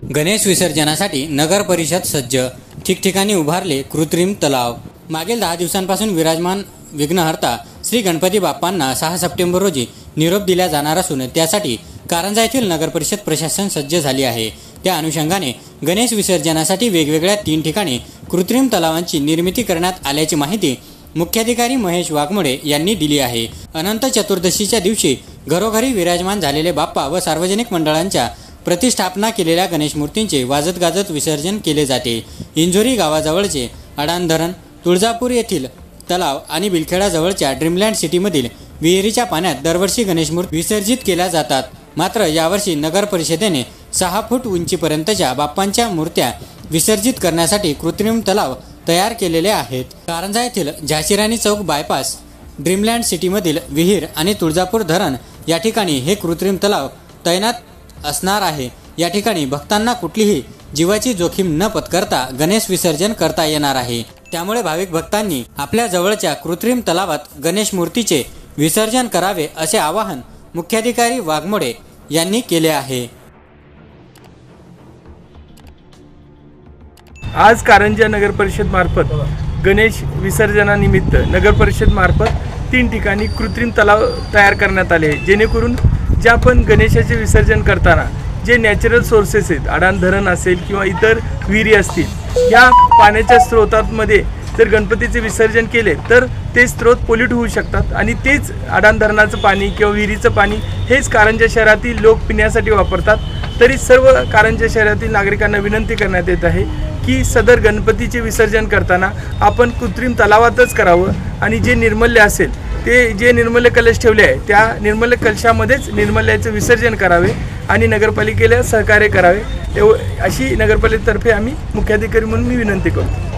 गणेश विसर्जनासाठी नगर परिषद सज्ज, ठिकठिकाणी उभारले कृत्रिम तलाव। मागील 10 दिवसांपासून विराजमान विघ्नहर्ता श्री गणपती बाप्पांना 6 सप्टेंबर रोजी निरोप दिला जाणार असून त्यासाठी कारंजा येथील नगर परिषद प्रशासन सज्ज झाले आहे। त्या अनुषंगाने गणेश विसर्जनासाठी वेगवेगळ्या 3 ठिकाणी कृत्रिम तलावांची निर्मिती करण्यात आल्याची माहिती मुख्याधिकारी महेश वाघमोडे यांनी दिली आहे। अनंत चतुर्दशीच्या दिवशी घरोघरी विराजमान झालेले बाप्पा व सार्वजनिक मंडळांच्या प्रतिष्ठापना केलेल्या गणेश मूर्तींचे वाजत गाजत विसर्जन केले जाते। इंझोरी गावाजवळचे अडाण धरण, तुळजापूर येथील तलाव आणि बिलखेडा जवळच्या ड्रीमलँड सिटीमधील विहिरीच्या पाण्यात दरवर्षी गणेश मूर्ती विसर्जित केल्या जातात। मात्र यावर्षी नगर परिषदेने 6 फूट उंचीपर्यंतच्या बाप्पांच्या मूर्त्या विसर्जित करण्यासाठी कृत्रिम तलाव तयार केलेले आहेत। कारंजा येथील झाशीराणी चौक बायपास, ड्रीमलँड सिटीमधील विहीर आणि तुळजापूर धरण या ठिकाणी हे कृत्रिम तलाव तैनात असणार आहे। या ठिकाणी भक्तांना कुठलीही जीवाची जोखीम न पत्करता गणेश विसर्जन करता येणार आहे। त्यामुळे भाविक भक्तांनी आपल्या जवळच्या कृत्रिम तलावात गणेश मूर्तीचे विसर्जन करावे असे आवाहन मुख्याधिकारी वाघमोडे यांनी केले आहे। आज कारंजा नगर परिषद मार्फत गणेश विसर्जनानिमित्त नगर परिषद मार्फत 3 ठिकाणी कृत्रिम तलाव तयार करण्यात आले, जेणेकरून जे आपण गणेशाचे विसर्जन करताना जे नॅचरल सोर्सेस आहेत, अडाण धरण असेल किंवा इतर विहिरी असतील, या पाण्याच्या स्रोतांमध्ये जर गणपतीचे विसर्जन केले तर ते स्रोत पोल्यूट होऊ शकतात आणि तेच अडाण धरणाचं पाणी किंवा विहिरीचं पाणी हेच कारंजा शहरातील लोक पिण्यासाठी वापरतात। तरी सर्व कारंजा शहरातील नागरिकांना विनंती करण्यात येत आहे की सदर गणपतीचे विसर्जन करताना आपण कृत्रिम तलावातच करावं आणि जे निर्मल्य असेल ते जे निर्मल्य कलश ठेवले आहे त्या निर्मल्य कलशामध्येच निर्मल्याचं विसर्जन करावे आणि नगरपालिकेला सहकार्य करावे, अशी नगरपालिकेतर्फे आम्ही मुख्याधिकारी म्हणून मी विनंती करतो।